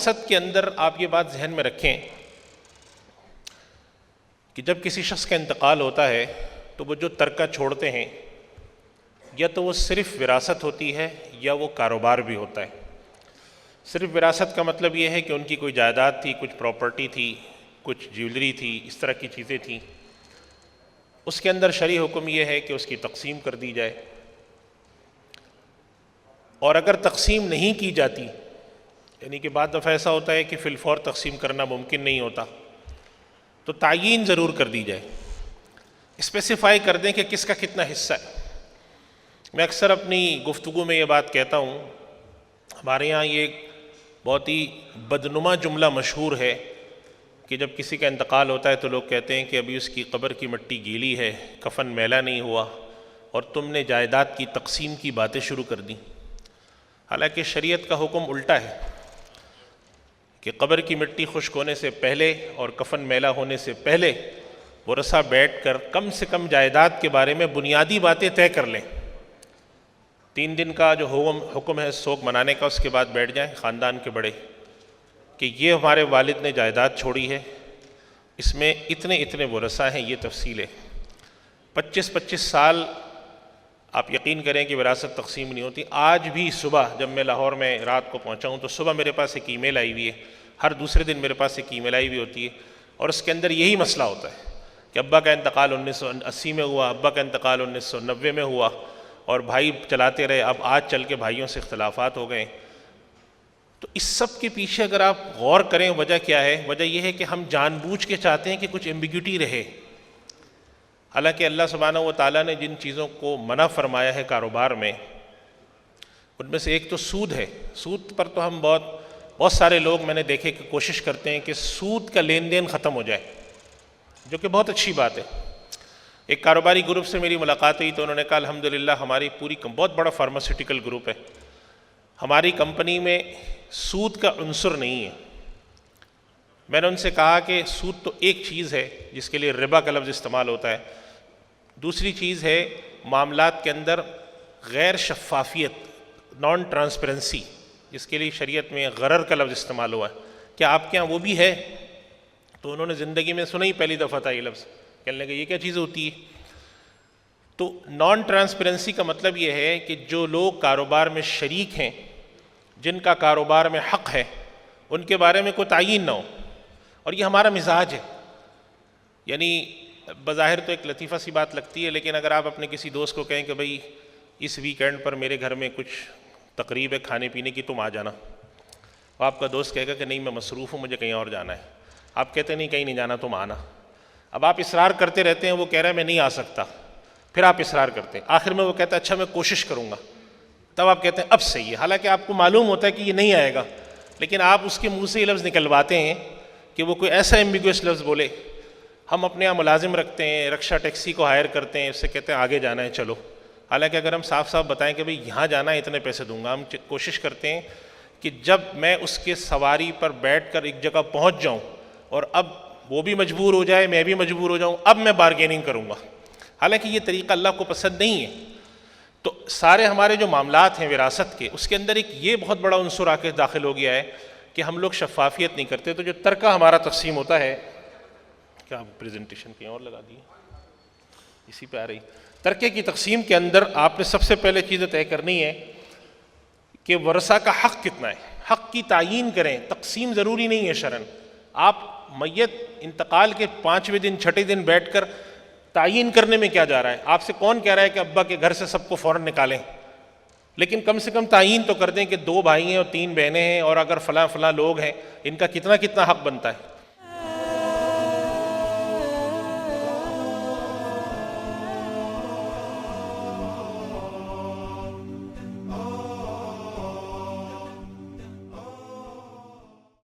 وراثت کے اندر آپ یہ بات ذہن میں رکھیں کہ جب کسی شخص کا انتقال ہوتا ہے تو وہ جو ترکہ چھوڑتے ہیں یا تو وہ صرف وراثت ہوتی ہے یا وہ کاروبار بھی ہوتا ہے۔ صرف وراثت کا مطلب یہ ہے کہ ان کی کوئی جائیداد تھی، کچھ پراپرٹی تھی، کچھ جیولری تھی، اس طرح کی چیزیں تھیں، اس کے اندر شرعی حکم یہ ہے کہ اس کی تقسیم کر دی جائے، اور اگر تقسیم نہیں کی جاتی، یعنی کہ بعض دفعہ ایسا ہوتا ہے کہ فی الفور تقسیم کرنا ممکن نہیں ہوتا، تو تعیین ضرور کر دی جائے، اسپیسیفائی کر دیں کہ کس کا کتنا حصہ ہے۔ میں اکثر اپنی گفتگو میں یہ بات کہتا ہوں، ہمارے یہاں یہ ایک بہت ہی بدنما جملہ مشہور ہے کہ جب کسی کا انتقال ہوتا ہے تو لوگ کہتے ہیں کہ ابھی اس کی قبر کی مٹی گیلی ہے، کفن میلا نہیں ہوا، اور تم نے جائیداد کی تقسیم کی باتیں شروع کر دیں۔ حالانکہ شریعت کا حکم الٹا ہے کہ قبر کی مٹی خشک ہونے سے پہلے اور کفن میلا ہونے سے پہلے ورثہ بیٹھ کر کم سے کم جائیداد کے بارے میں بنیادی باتیں طے کر لیں۔ 3 دن کا جو حکم ہے سوگ منانے کا، اس کے بعد بیٹھ جائیں خاندان کے بڑے کہ یہ ہمارے والد نے جائیداد چھوڑی ہے، اس میں اتنے اتنے ورثہ ہیں، یہ تفصیل ہے۔ 25 سال آپ یقین کریں کہ وراثت تقسیم نہیں ہوتی۔ آج بھی صبح جب میں لاہور میں رات کو پہنچا ہوں تو صبح میرے پاس ایک ای میل آئی ہوئی ہے، ہر دوسرے دن میرے پاس ایک ای میل آئی ہوئی ہوتی ہے، اور اس کے اندر یہی مسئلہ ہوتا ہے کہ ابا کا انتقال 1980 میں ہوا، ابا کا انتقال 1990 میں ہوا، اور بھائی چلاتے رہے، اب آج چل کے بھائیوں سے اختلافات ہو گئے۔ تو اس سب کے پیچھے اگر آپ غور کریں وجہ کیا ہے؟ وجہ یہ ہے کہ ہم جان بوجھ کے چاہتے ہیں کہ کچھ ایمبیگوٹی رہے۔ حالانکہ اللہ سبحانہ و تعالیٰ نے جن چیزوں کو منع فرمایا ہے کاروبار میں، ان میں سے ایک تو سود ہے۔ سود پر تو ہم بہت سارے لوگ میں نے دیکھے کہ کوشش کرتے ہیں کہ سود کا لین دین ختم ہو جائے، جو کہ بہت اچھی بات ہے۔ ایک کاروباری گروپ سے میری ملاقات ہوئی تو انہوں نے کہا الحمدللہ ہماری پوری بہت بڑا فارماسیوٹیکل گروپ ہے، ہماری کمپنی میں سود کا عنصر نہیں ہے۔ میں نے ان سے کہا کہ سود تو ایک چیز ہے جس کے لیے ربا کا لفظ استعمال ہوتا ہے، دوسری چیز ہے معاملات کے اندر غیر شفافیت، نان ٹرانسپیرنسی، جس کے لیے شریعت میں غرر کا لفظ استعمال ہوا ہے۔ کیا آپ کے ہاں وہ بھی ہے؟ تو انہوں نے زندگی میں سنا ہی پہلی دفعہ تھا یہ لفظ، کہنے لگے یہ کیا چیز ہوتی ہے؟ تو نان ٹرانسپیرنسی کا مطلب یہ ہے کہ جو لوگ کاروبار میں شریک ہیں، جن کا کاروبار میں حق ہے، ان کے بارے میں کوئی تعین نہ ہو، اور یہ ہمارا مزاج ہے۔ یعنی بظاہر تو ایک لطیفہ سی بات لگتی ہے، لیکن اگر آپ اپنے کسی دوست کو کہیں کہ بھئی اس ویکینڈ پر میرے گھر میں کچھ تقریب ہے کھانے پینے کی، تم آ جانا، اور آپ کا دوست کہے گا کہ نہیں میں مصروف ہوں، مجھے کہیں اور جانا ہے، آپ کہتے ہیں نہیں کہیں نہیں جانا، تم آنا۔ اب آپ اصرار کرتے رہتے ہیں، وہ کہہ رہا ہے میں نہیں آ سکتا، پھر آپ اصرار کرتے ہیں، آخر میں وہ کہتا ہے اچھا میں کوشش کروں گا، تب آپ کہتے ہیں اب صحیح ہے، حالانکہ آپ کو معلوم ہوتا ہے کہ یہ نہیں آئے گا، لیکن آپ اس کے منہ سے یہ لفظ نکلواتے ہیں کہ وہ کوئی ایسا ایمبیگوس لفظ بولے۔ ہم اپنے یہاں ملازم رکھتے ہیں، رکشہ ٹیکسی کو ہائر کرتے ہیں، اس سے کہتے ہیں آگے جانا ہے چلو، حالانکہ اگر ہم صاف صاف بتائیں کہ بھئی یہاں جانا ہے اتنے پیسے دوں گا، ہم کوشش کرتے ہیں کہ جب میں اس کے سواری پر بیٹھ کر ایک جگہ پہنچ جاؤں اور اب وہ بھی مجبور ہو جائے، میں بھی مجبور ہو جاؤں، اب میں بارگیننگ کروں گا، حالانکہ یہ طریقہ اللہ کو پسند نہیں ہے۔ تو سارے ہمارے جو معاملات ہیں وراثت کے، اس کے اندر ایک یہ بہت بڑا عنصر آ کے داخل ہو گیا ہے کہ ہم لوگ شفافیت نہیں کرتے۔ تو جو ترکہ ہمارا تقسیم ہوتا ہے، کیا پریزنٹیشن کہیں اور لگا دی اسی پہ آ رہی، ترکے کی تقسیم کے اندر آپ نے سب سے پہلے چیزیں طے کرنی ہے کہ ورثہ کا حق کتنا ہے، حق کی تعیین کریں۔ تقسیم ضروری نہیں ہے شرعاً، آپ میت انتقال کے 5ویں دن 6ٹھے دن بیٹھ کر تعیین کرنے میں کیا جا رہا ہے؟ آپ سے کون کہہ رہا ہے کہ ابا کے گھر سے سب کو فوراً نکالیں؟ لیکن کم سے کم تعیین تو کر دیں کہ 2 بھائی ہیں اور 3 بہنیں ہیں، اور اگر فلاں فلاں لوگ ہیں، ان کا کتنا کتنا حق بنتا ہے۔